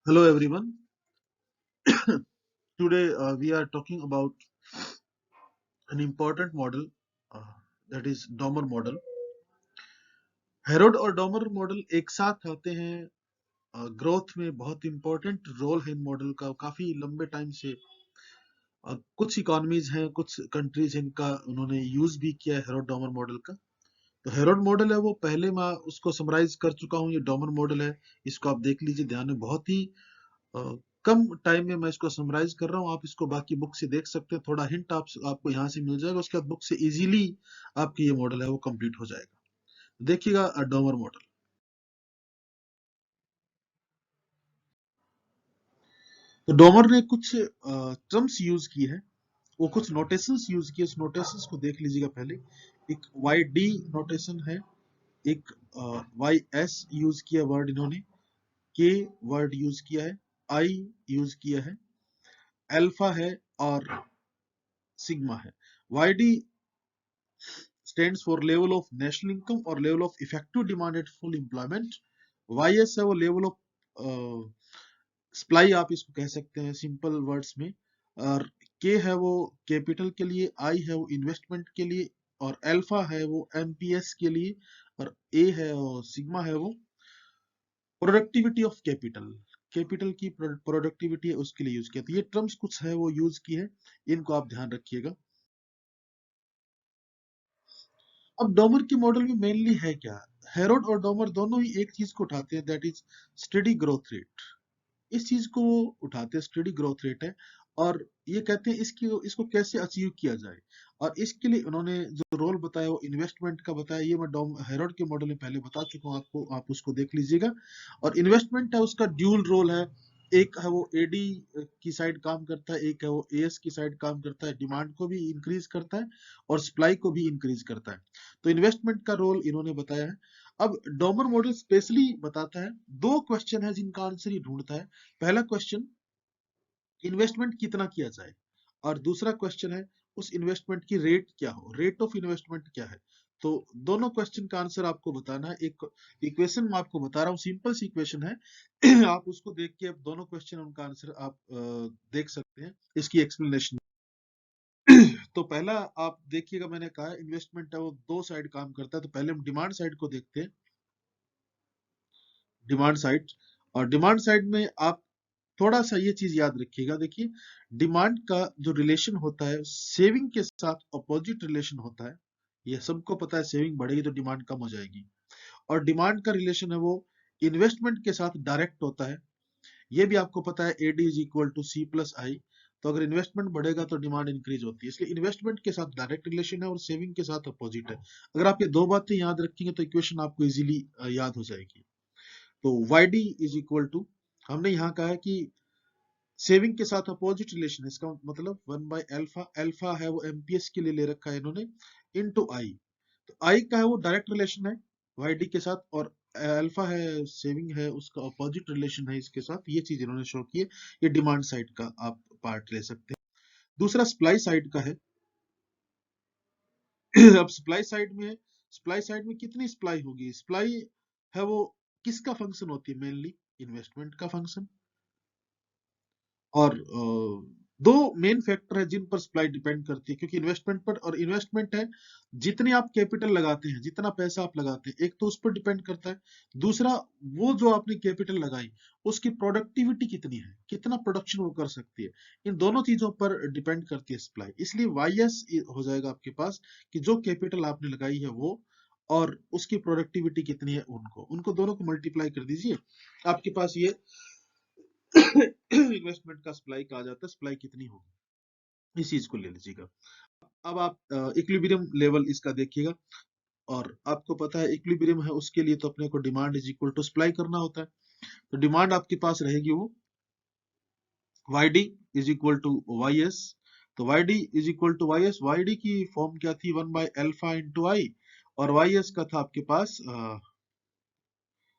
Hello everyone. Today we are talking about an important model uh, that is Domer model. Herod और Domar model एक साथ आते हैं growth में बहुत इंपॉर्टेंट रोल है इन मॉडल का काफी लंबे टाइम से कुछ इकोनॉमीज हैं कुछ कंट्रीज इनका उन्होंने यूज भी किया है हेरोड डोमर मॉडल का तो हेरोड मॉडल है वो पहले मैं उसको समराइज कर चुका हूँ ये डोमर मॉडल है इसको आप देख लीजिए ध्यान में बहुत ही अ, कम टाइम में मैं इसको समराइज कर रहा हूँ आप इसको बाकी बुक से देख सकते हैं थोड़ा हिंट आपको यहाँ से मिल जाएगा उसके बाद बुक से इजीली आपकी ये मॉडल है वो कंप्लीट हो जाएगा देखिएगा डोमर मॉडल तो डोमर ने कुछ टर्म्स यूज की है वो कुछ नोटेशंस यूज किए उस नोटेशंस को देख लीजिएगा पहले एक वाई डी नोटेशन है एक वाई एस यूज किया वर्ड इन्होंने के वर्ड यूज किया है आई यूज किया है अल्फा है और सिग्मा है Y D stands for level of national income और level of effective demand at full employment YS है वो level of supply आप इसको कह सकते हैं सिंपल वर्ड्स में और K है वो कैपिटल के लिए I है वो इन्वेस्टमेंट के लिए और अल्फा है वो MPS के लिए और A है वो सिग्मा है वो प्रोडक्टिविटी ऑफ कैपिटल कैपिटल की प्रोडक्टिविटी है उसके लिए यूज किया तो ये टर्म्स कुछ है वो यूज की है इनको आप ध्यान रखिएगा अब डोमर के मॉडल में मेनली है क्या हेरोड और डोमर दोनों ही एक चीज को उठाते हैं that is study growth rate इस चीज को वो उठाते हैं स्टडी ग्रोथ रेट है और ये कहते हैं इसको कैसे अचीव किया जाए और इसके लिए उन्होंने जो रोल बताया वो इन्वेस्टमेंट का बताया ये मैं हेरोड के मॉडल में पहले बता चुका हूँ आपको आप उसको देख लीजिएगा और इन्वेस्टमेंट है उसका ड्यूल रोल है एक है वो एडी की साइड काम करता है एक है वो एएस की साइड काम करता है डिमांड को भी इंक्रीज करता है और सप्लाई को भी इंक्रीज करता है तो इन्वेस्टमेंट का रोल इन्होंने बताया है अब डोमर मॉडल स्पेशली बताता है दो क्वेश्चन है जिनका आंसर ही ढूंढता है पहला क्वेश्चन इन्वेस्टमेंट कितना किया जाए और दूसरा क्वेश्चन है उस इन्वेस्टमेंट की रेट क्या हो रेट ऑफ इन्वेस्टमेंट क्या है तो दोनों क्वेश्चन का आंसर आपको बताना है एक इक्वेशन मैं आपको बता रहा हूँ सिंपल सी इक्वेशन है आप उसको देख के अब दोनों क्वेश्चन उनका आंसर आप देख सकते हैं इसकी एक्सप्लेनेशन तो पहला आप देखिएगा मैंने कहा इन्वेस्टमेंट है वो दो साइड काम करता है तो पहले हम डिमांड साइड को देखते हैं डिमांड साइड और डिमांड साइड में आप थोड़ा सा ये चीज याद रखिएगा देखिए डिमांड का जो रिलेशन होता है सेविंग के साथ अपोजिट रिलेशन होता है ये सबको पता है सेविंग बढ़ेगी तो डिमांड कम हो जाएगी और डिमांड का रिलेशन है वो इन्वेस्टमेंट के साथ डायरेक्ट होता है ये भी आपको पता है AD is equal to C plus I तो अगर इन्वेस्टमेंट बढ़ेगा तो डिमांड इंक्रीज होती है इसलिए इन्वेस्टमेंट के साथ डायरेक्ट रिलेशन है और सेविंग के साथ अपोजिट है अगर आप ये दो बातें याद रखेंगे तो इक्वेशन आपको इजीली याद हो जाएगी तो Y D is equal to हमने यहाँ कहा है कि सेविंग के साथ अपोजिट रिलेशन है इसका मतलब वन बाय अल्फा अल्फा है वो एमपीएस के लिए ले रखा है इन्होंने इनटू आई तो आई का है वो डायरेक्ट रिलेशन है वाई डी के साथ और अल्फा है सेविंग है उसका अपोजिट रिलेशन है इसके साथ ये चीज इन्होंने शो की है ये डिमांड साइड का आप पार्ट ले सकते हैं दूसरा सप्लाई साइड का है अब सप्लाई साइड में कितनी सप्लाई होगी सप्लाई है वो किसका फंक्शन होती है मेनली इन्वेस्टमेंट का फंक्शन और दो मेन फैक्टर है जिन पर सप्लाई डिपेंड करती है क्योंकि इन्वेस्टमेंट पर और इन्वेस्टमेंट है जितनी आप कैपिटल लगाते हैं जितना पैसा आप लगाते हैं एक तो उस पर डिपेंड करता है दूसरा वो जो आपने कैपिटल लगाई उसकी प्रोडक्टिविटी कितनी है कितना प्रोडक्शन वो कर सकती है इन दोनों चीजों पर डिपेंड करती है सप्लाई इसलिए वाईएस हो जाएगा आपके पास कि जो कैपिटल आपने लगाई है वो और उसकी प्रोडक्टिविटी कितनी है उनको उनको दोनों को मल्टीप्लाई कर दीजिए आपके पास ये इन्वेस्टमेंट का सप्लाई कहा जाता है सप्लाई कितनी होगी इस चीज को ले लीजिएगा अब आप इक्विलिब्रियम लेवल इसका देखिएगा और आपको पता है इक्विलिब्रियम है उसके लिए तो अपने को demand is equal to supply करना होता है तो डिमांड आपके पास रहेगी वो Y D is equal to Y S तो Y D is equal to Y S Y D की फॉर्म क्या थी one by alpha into I और वाई एस का था आपके पास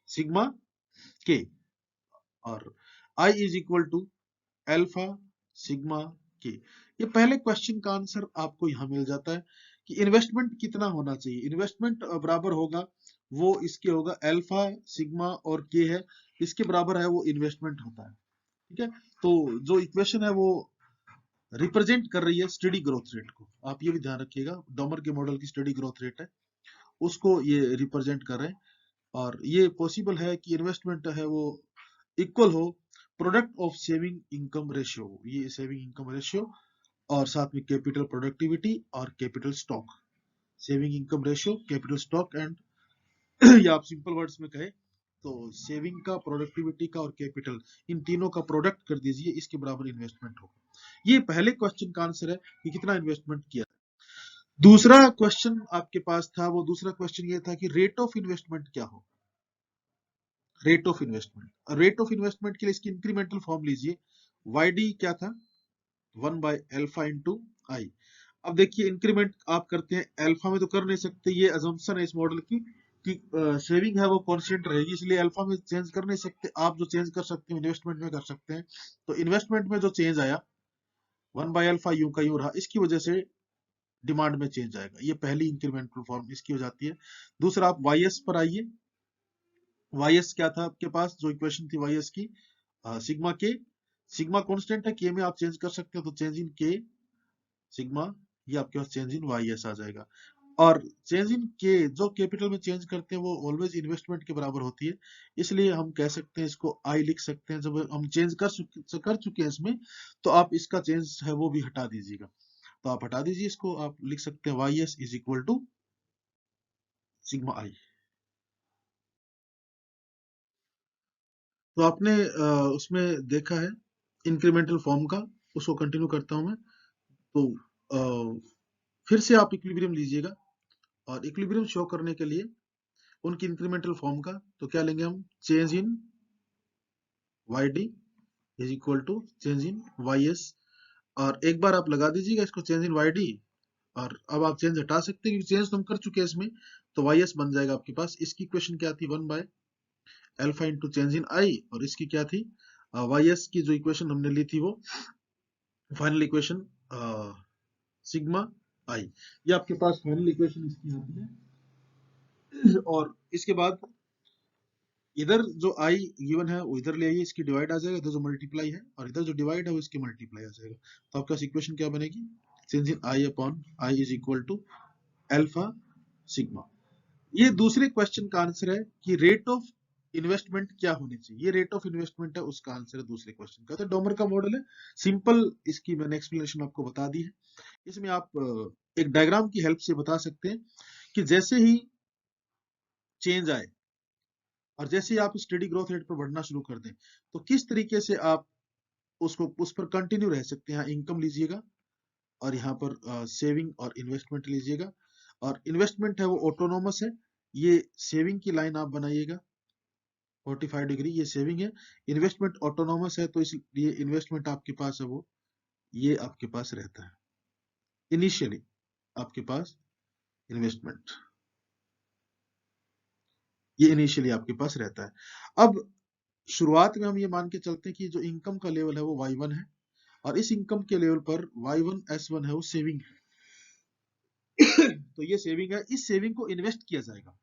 सिग्मा के और I is equal to alpha sigma के ये पहले क्वेश्चन का आंसर आपको यहां मिल जाता है कि इन्वेस्टमेंट कितना होना चाहिए इन्वेस्टमेंट बराबर होगा वो इसके होगा अल्फा सिग्मा और के है, इसके बराबर है वो इन्वेस्टमेंट होता है। ठीक है, तो जो इक्वेशन है वो रिप्रेजेंट कर रही है स्टडी ग्रोथ रेट को। आप ये भी ध्यान रखिएगा, डॉमर के मॉडल की स्टडी ग्रोथ रेट है उसको ये रिप्रेजेंट कर रहे हैं। और ये पॉसिबल है कि इन्वेस्टमेंट है वो इक्वल हो product of saving income ratio, ये सेविंग इनकम रेशियो और साथ में कैपिटल प्रोडक्टिविटी और capital stock. Saving income ratio, capital stock and या आप सिंपल वर्ड्स में कहें तो सेविंग का, प्रोडक्टिविटी का और कैपिटल, इन तीनों का प्रोडक्ट कर दीजिए, इसके बराबर इन्वेस्टमेंट होगा। ये पहले क्वेश्चन का आंसर है कि कितना इन्वेस्टमेंट किया। दूसरा क्वेश्चन आपके पास था, वो दूसरा क्वेश्चन ये था कि रेट ऑफ इन्वेस्टमेंट क्या हो। Rate of investment, rate of investment के लिए इसकी इंक्रीमेंटल फॉर्म लीजिए। वाईडी क्या था, 1/अल्फा इंटू आई। अब देखिए इंक्रीमेंट आप करते हैं अल्फा में तो कर नहीं सकते, ये अजम्पशन है इस मॉडल की कि सेविंग है वो कांस्टेंट रहेगी, इसलिए अल्फा में चेंज कर नहीं सकते। आप जो चेंज कर सकते हैं इन्वेस्टमेंट में कर सकते हैं। तो इन्वेस्टमेंट में जो चेंज आया 1/अल्फा यूं का यूं रहा, इसकी वजह से डिमांड में चेंज आएगा। ये पहली इंक्रीमेंटल फॉर्म इसकी हो जाती है। दूसरा आप वाई एस पर आइए। वाई एस क्या था आपके पास, जो इक्वेशन थी वाई एस की, सिग्मा के, सिग्मा कांस्टेंट है, के में आप चेंज कर सकते हो तो चेंज इन के सिग्मा, ये आपके पास चेंज इन वाई एस आ जाएगा। और चेंज इन के जो कैपिटल में चेंज करते हैं वो ऑलवेज इन्वेस्टमेंट के बराबर होती है, इसलिए हम कह सकते हैं इसको आई लिख सकते हैं। जब हम चेंज कर चुके हैं इसमें, तो आप इसका चेंज है वो भी हटा दीजिएगा। तो आप हटा दीजिए इसको, आप लिख सकते हैं Y S is equal to sigma I. तो आपने उसमें देखा है इंक्रीमेंटल फॉर्म का, उसको कंटिन्यू करता हूं मैं। तो फिर से आप इक्विलिब्रियम लीजिएगा, और इक्विलिब्रियम शो करने के लिए उनकी इंक्रीमेंटल फॉर्म का तो क्या लेंगे हम, change in Y D is equal to change in Y S. और एक बार आप लगा दीजिएगा इसको चेंज इन वाई डी, और अब आप चेंज हटा सकते हैं क्योंकि चेंज तो हम कर चुके हैं इसमें। तो वाई एस बन जाएगा आपके पास। इसकी इक्वेशन क्या थी, 1/अल्फा इंटू चेंज इन आई, और इसकी क्या थी, वाई एस की जो इक्वेशन हमने ली थी वो फाइनल इक्वेशन सिग्मा आई। ये आपके पास फाइनल इक्वेशन इसकी आती है। और इसके बाद इधर जो आई गिवन है वो इधर ले आइए, इसकी डिवाइड आ जाएगा, इधर जो मल्टीप्लाई है और इधर जो डिवाइड है वो इसकी मल्टीप्लाई आ जाएगा। तो आपका इक्वेशन क्या बनेगी, change in I upon I is equal to alpha sigma. ये दूसरे क्वेश्चन का आंसर है कि रेट ऑफ इन्वेस्टमेंट क्या होनी चाहिए। ये रेट ऑफ इन्वेस्टमेंट है, उसका आंसर है दूसरे क्वेश्चन का। तो डोमर का मॉडल है सिंपल, इसकी मैंने एक्सप्लेनेशन आपको बता दी है। इसमें आप एक डायग्राम की हेल्प से बता सकते हैं कि जैसे ही चेंज आए और जैसे ही आप स्टडी ग्रोथ रेट पर बढ़ना शुरू कर दें, तो किस तरीके से आप उसको उस पर कंटिन्यू रह सकते हैं। यहाँ इनकम लीजिएगा और यहाँ पर सेविंग और इन्वेस्टमेंट लीजिएगा। और इन्वेस्टमेंट है वो ऑटोनोमस है, ये सेविंग की लाइन आप बनाइएगा 45 डिग्री, ये सेविंग है। इन्वेस्टमेंट ऑटोनोमस है, तो इसलिए इन्वेस्टमेंट आपके पास है वो ये आपके पास रहता है इनिशियली, आपके पास इन्वेस्टमेंट ये इनिशियली आपके पास रहता है। अब शुरुआत में हम ये मान के चलते हैं कि जो इनकम का लेवल है वो y1 है, और इस इनकम के लेवल पर y1 s1 है वो सेविंग है। तो ये सेविंग है, इस सेविंग को इन्वेस्ट किया जाएगा।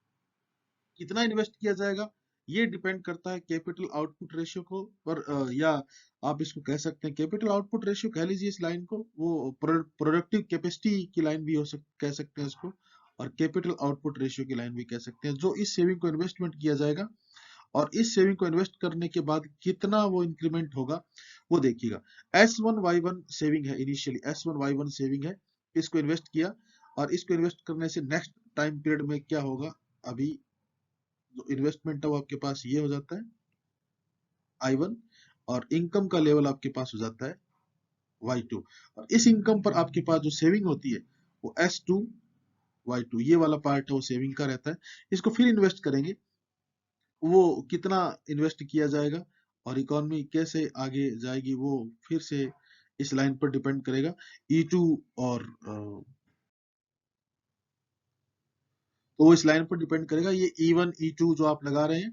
कितना इन्वेस्ट किया जाएगा ये डिपेंड करता है कैपिटल आउटपुट रेशियो को पर, या आप इसको कह सकते हैं कैपिटल आउटपुट रेशियो कह लीजिए इस लाइन को, वो प्रोडक्टिव कैपेसिटी की लाइन भी कह सकते हैं इसको, और कैपिटल आउटपुट रेशियो की लाइन भी कह सकते हैं। जो इस सेविंग को इन्वेस्टमेंट किया जाएगा और इस सेविंग को इन्वेस्ट करने के बाद कितना वो इंक्रीमेंट होगा वो देखिएगा। S1Y1 सेविंग है, इनिशियली S1Y1 सेविंग है, इसको इन्वेस्ट किया, और इसको इन्वेस्ट करने से नेक्स्ट टाइम पीरियड में क्या होगा, अभी जो इन्वेस्टमेंट है वो आपके पास ये हो जाता है I1, और इनकम का लेवल आपके पास हो जाता है Y2, और इस इनकम पर आपके पास जो सेविंग होती है वो S2Y2, ये वाला पार्ट है वो सेविंग का रहता है। इसको फिर इन्वेस्ट करेंगे, वो कितना इन्वेस्ट किया जाएगा और इकोनॉमी कैसे आगे जाएगी वो फिर से इस लाइन पर डिपेंड करेगा। E2 और तो वो इस लाइन पर डिपेंड करेगा। ये E1 E2 जो आप लगा रहे हैं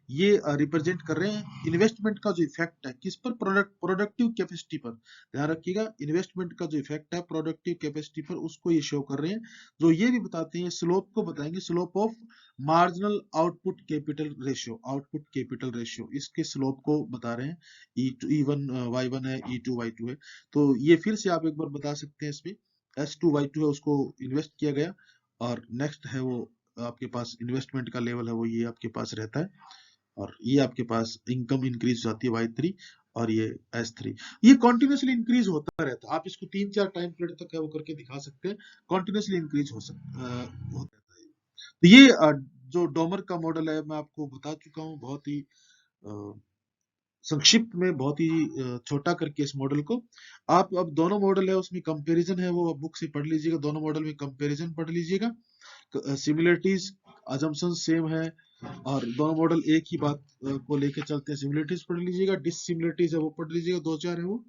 ये रिप्रेजेंट कर रहे हैं इन्वेस्टमेंट का जो इफेक्ट है किस पर, प्रोडक्टिव कैपेसिटी पर। ध्यान रखिएगा, इन्वेस्टमेंट का जो इफेक्ट है प्रोडक्टिव कैपेसिटी पर, उसको ये शो कर रहे हैं। जो ये भी बताते हैं, स्लोप को बताएंगे, slope of marginal output capital ratio, output capital ratio, इसके स्लोप को बता रहे हैं। E1 Y1 है, E2 Y2 है। तो ये फिर से आप एक बार बता सकते हैं, इसमें S2 Y2 है, उसको इन्वेस्ट किया गया, और नेक्स्ट है वो आपके पास इन्वेस्टमेंट का लेवल है वो ये आपके पास रहता है, और ये आपके पास इनकम इंक्रीज जाती है Y3, और ये S3। ये कॉन्टिन्यूसली इंक्रीज होता रहता है, आप इसको 3-4 टाइम पीरियड तक है वो करके दिखा सकते हैं, कॉन्टिन्यूसली इंक्रीज होता है। तो ये जो डोमर का मॉडल है मैं आपको बता चुका हूँ, बहुत ही संक्षिप्त में, बहुत ही छोटा करके इस मॉडल को। आप अब दोनों मॉडल है उसमें कंपैरिजन है वो बुक से पढ़ लीजिएगा, दोनों मॉडल में कंपैरिजन पढ़ लीजिएगा, सिमिलरिटीज अजम्पशन सेम है, और दोनों मॉडल एक ही बात को लेके चलते हैं। सिमिलरिटीज पढ़ लीजिएगा, डिससिमिलरिटीज है वो पढ़ लीजिएगा, 2-4 है वो,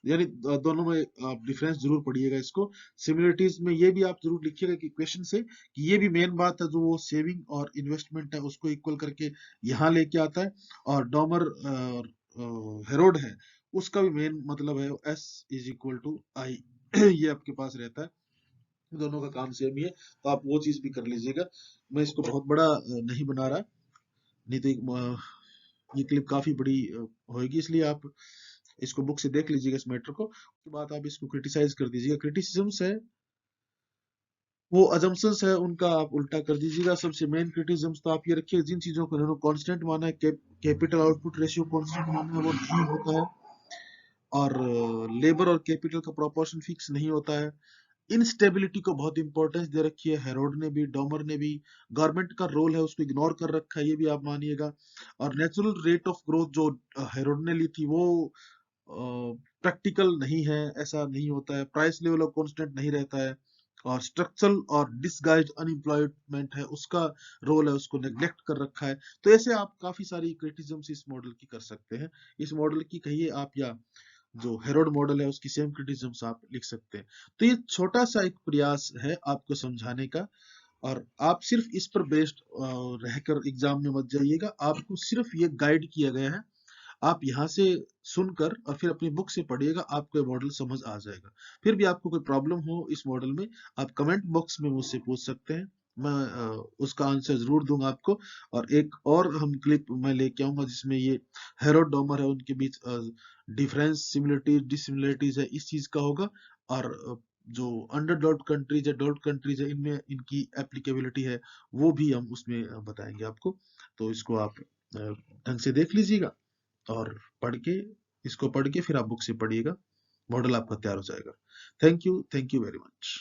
यानी दोनों में आप डिफरेंस जरूर पढ़िएगा इसको। सिमिलरिटीज में ये भी आप जरूर लिखिएगा कि क्वेश्चन से, कि ये भी मेन बात है, जो वो सेविंग और इन्वेस्टमेंट है उसको इक्वल करके यहाँ लेके आता है, और डॉमर हेरोड है उसका भी मेन मतलब है S इज इक्वल टू आई ये आपके पास रहता है, दोनों का काम सेम ही है, तो आप वो चीज भी कर लीजिएगा। मैं इसको बहुत बड़ा नहीं बना रहा, नहीं तो ये क्लिप काफी बड़ी होगी, इसलिए आप इसको बुक से देख लीजिएगा इस मैटर को, उसके बाद आप इसको क्रिटिसाइज कर दीजिएगा। क्रिटिसिज्म्स है वो अजम्पशंस है उनका आप उल्टा कर दीजिएगा। सबसे मेन क्रिटिसिज्म्स तो आप ये रखिए, जिन चीजों को इन्होंने कांस्टेंट माना है, कैपिटल आउटपुट रेशियो कांस्टेंट माना है वो नहीं होता है, और लेबर और कैपिटल का प्रोपोर्शन फिक्स नहीं होता है। इनस्टेबिलिटी को बहुत इंपॉर्टेंस दे रखी है हेरोड ने भी, डॉमर ने भी। गवर्नमेंट का रोल है उसको इग्नोर कर रखा है, ये भी आप मानिएगा। और नेचुरल रेट ऑफ ग्रोथ जो हेरोड ने ली थी वो प्रैक्टिकल नहीं है, ऐसा नहीं होता है। प्राइस लेवल ऑफ कांस्टेंट नहीं रहता है, और स्ट्रक्चरल और डिसगाइज्ड अनएम्प्लॉयमेंट है उसका रोल है, उसको नेग्लेक्ट कर रखा है। तो ऐसे आप काफी सारी क्रिटिसिज्म्स इस मॉडल की कर सकते हैं। इस मॉडल की कहिए आप, या जो हेरोड मॉडल है उसकी सेम क्रिटिसिज्म्स आप लिख सकते हैं। तो ये छोटा सा एक प्रयास है आपको समझाने का, और आप सिर्फ इस पर बेस्ड रहकर एग्जाम में मत जाइएगा, आपको सिर्फ ये गाइड किया गया है, आप यहाँ से सुनकर और फिर अपनी बुक से पढ़िएगा, आपको ये मॉडल समझ आ जाएगा। फिर भी आपको कोई प्रॉब्लम हो इस मॉडल में, आप कमेंट बॉक्स में मुझसे पूछ सकते हैं, मैं उसका आंसर जरूर दूंगा आपको। और एक और हम क्लिप मैं लेके आऊंगा जिसमें ये हेरोड डॉमर है उनके बीच डिफरेंस, सिमिलरिटीज, डिसिमिलरिटीज है, इस चीज का होगा। और जो अंडर डेवलप्ड कंट्रीज है, डेवलप्ड कंट्रीज है, इनमें इनकी एप्लीकेबिलिटी है वो भी हम उसमें बताएंगे आपको। तो इसको आप ढंग से देख लीजिएगा, और पढ़ के, इसको पढ़ के फिर आप बुक से पढ़िएगा, मॉडल आपका तैयार हो जाएगा। Thank you very much.